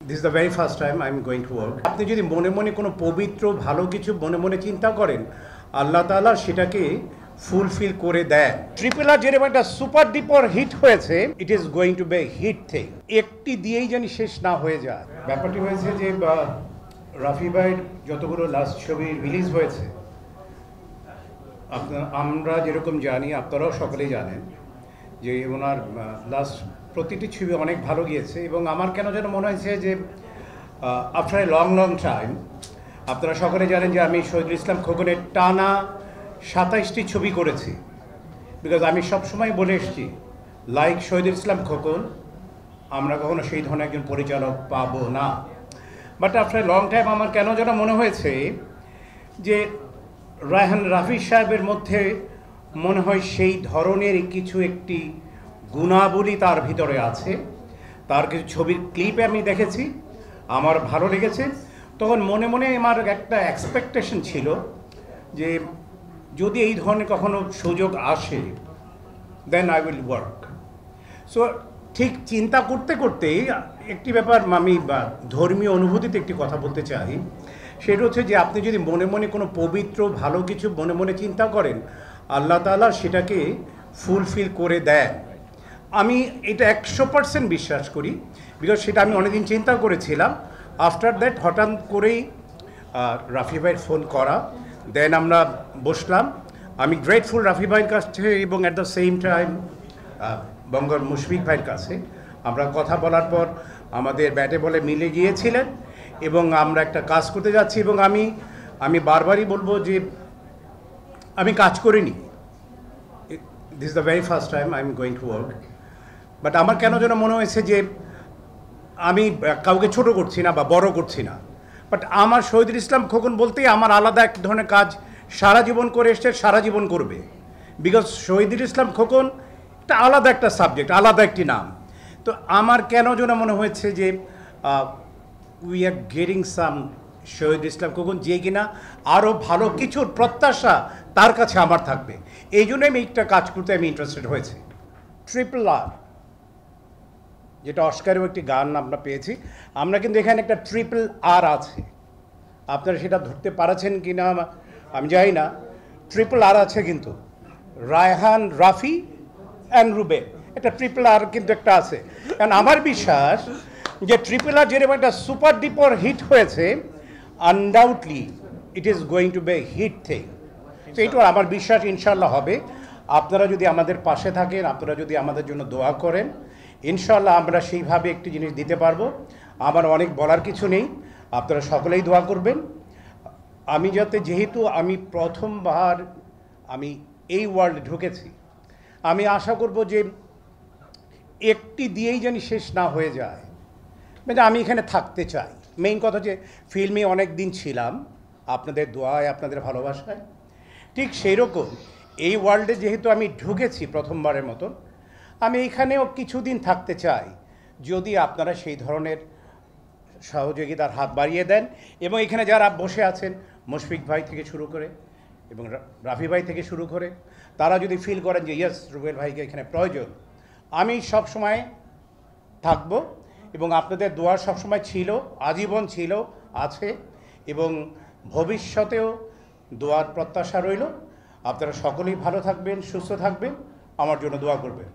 This is the very first time I'm going to work. আপনি যদি মনে মনে কোনো পবিত্র ভালো কিছু মনে মনে চিন্তা করেন, আল্লাহ তাআলা সেটাকে ফুলফিল করে দেন। ট্রিপল আর যেরকম একটা সুপার ডিপার হিট হয়েছে, it is going to be hit thing. একটি দিয়েই জানি শেষ না হয়ে যায়। ব্যাপারটি হয়েছে যে রাফি ভাইয়ের যতগুলো লাস্ট ছবি রিলিজ হয়েছে, আমরা যেরকম জানি, আপনারাও সকলেই জানেন যে ওনার লাস্ট প্রতিটি ছবি অনেক ভালো গিয়েছে। এবং আমার কেন যেন মনে হয়েছে যে আফটার এ লং টাইম, আপনারা সকলে জানেন যে আমি শহীদুল ইসলাম খোকনের টানা 27টি ছবি করেছি। বিকজ আমি সবসময় বলে এসেছি, লাইক শহীদুল ইসলাম খোকন আমরা কখনো সেই ধরনের একজন পরিচালক পাবো না। But after a long time আমার কেন যেন মনে হয়েছে যে রায়হান রাফি সাহেবের মধ্যে মনে হয় সেই ধরনের কিছু একটি গুণাবলী তার ভিতরে আছে। তার কিছু ছবির ক্লিপে আমি দেখেছি, আমার ভালো লেগেছে। তখন মনে মনে আমার একটা এক্সপেকটেশন ছিল যে যদি এই ধরনের কখনো সুযোগ আসে, then I will work. So ঠিক চিন্তা করতে করতেই একটি ব্যাপার আমি ধর্মীয় অনুভূতিতে একটি কথা বলতে চাই। সেটা হচ্ছে যে আপনি যদি মনে মনে কোনো পবিত্র ভালো কিছু মনে মনে চিন্তা করেন, আল্লাহ তাআলা সেটাকে ফুলফিল করে দেন। আমি এটা 100% বিশ্বাস করি। বিকজ সেটা আমি অনেকদিন চিন্তা করেছিলাম। আফটার দ্যাট হঠাৎ করেই রাফি ভাইয়ের ফোন করা, দেন আমরা বসলাম। আমি গ্রেটফুল রাফি ভাইয়ের কাছে এবং অ্যাট দ্য সেম টাইম বঙ্গর মুশফিক ভাইয়ের কাছে। আমরা কথা বলার পর আমাদের ব্যাটে বলে মিলে গিয়েছিলেন এবং আমরা একটা কাজ করতে যাচ্ছি। এবং আমি বারবারই বলবো যে আমি কাজ করিনি। This is the very first time I am going to work. But আমার কেন যেন মনে হয়েছে যে আমি কাউকে ছোট করছি না বা বড় করছি না। বাট আমার শহীদুল ইসলাম খোকন বলতেই আমার আলাদা এক ধরনের কাজ সারা জীবন করে এসছে, সারা জীবন করবে। বিকজ শহীদুল ইসলাম খোকন একটা আলাদা একটা সাবজেক্ট, আলাদা একটি নাম। তো আমার কেন যেন মনে হয়েছে যে we are getting some Shahidul Islam Khokon, যে কিনা আরও ভালো কিছুর প্রত্যাশা তার কাছে আমার থাকবে। এই জন্য আমি একটা কাজ করতে আমি ইন্টারেস্টেড হয়েছি। ট্রিপল আর, যেটা অস্কারেও একটি গান আমরা পেয়েছি, আমরা কিন্তু এখানে একটা ট্রিপল আর আছে। আপনারা সেটা ধরতে পারছেন কি না আমি জানি না। ট্রিপল আর আছে কিন্তু, রায়হান রাফি অ্যান্ড রুবেল, একটা ট্রিপল আর কিন্তু একটা আছে। কারণ আমার বিশ্বাস যে ট্রিপল আর যেরকম একটা সুপার ডিপার হিট হয়েছে, undoubtedly it is going to be hit thing. তো এইটা আমার বিশ্বাস ইনশাল্লাহ হবে। আপনারা যদি আমাদের পাশে থাকেন, আপনারা যদি আমাদের জন্য দোয়া করেন, ইনশাল্লাহ আমরা সেইভাবে একটি জিনিস দিতে পারবো। আমার অনেক বলার কিছু নেই, আপনারা সকলেই দোয়া করবেন। আমি যেহেতু আমি প্রথমবার আমি এই ওয়ার্ল্ডে ঢুকেছি, আমি আশা করব যে একটি দিয়েই যেন শেষ না হয়ে যায়। মানে আমি এখানে থাকতে চাই। মেইন কথা যে ফিল্মে অনেক দিন ছিলাম আপনাদের দোয়ায়, আপনাদের ভালোবাসায়। ঠিক সেই রকম এই ওয়ার্ল্ডে যেহেতু আমি ঢুকেছি প্রথমবারের মতন, আমি এখানেও কিছুদিন থাকতে চাই, যদি আপনারা সেই ধরনের সহযোগিতার হাত বাড়িয়ে দেন। এবং এখানে যারা বসে আছেন, মুশফিক ভাই থেকে শুরু করে এবং রাফি ভাই থেকে শুরু করে, তারা যদি ফিল করেন যে ইয়েস রুবেল ভাইকে এখানে প্রয়োজন, আমি সব সময় থাকব। এবং আপনাদের দোয়া সবসময় ছিল, আজীবন ছিল, আছে এবং ভবিষ্যতেও দোয়ার প্রত্যাশা রইল। আপনারা সকলেই ভালো থাকবেন, সুস্থ থাকবেন, আমার জন্য দোয়া করবেন।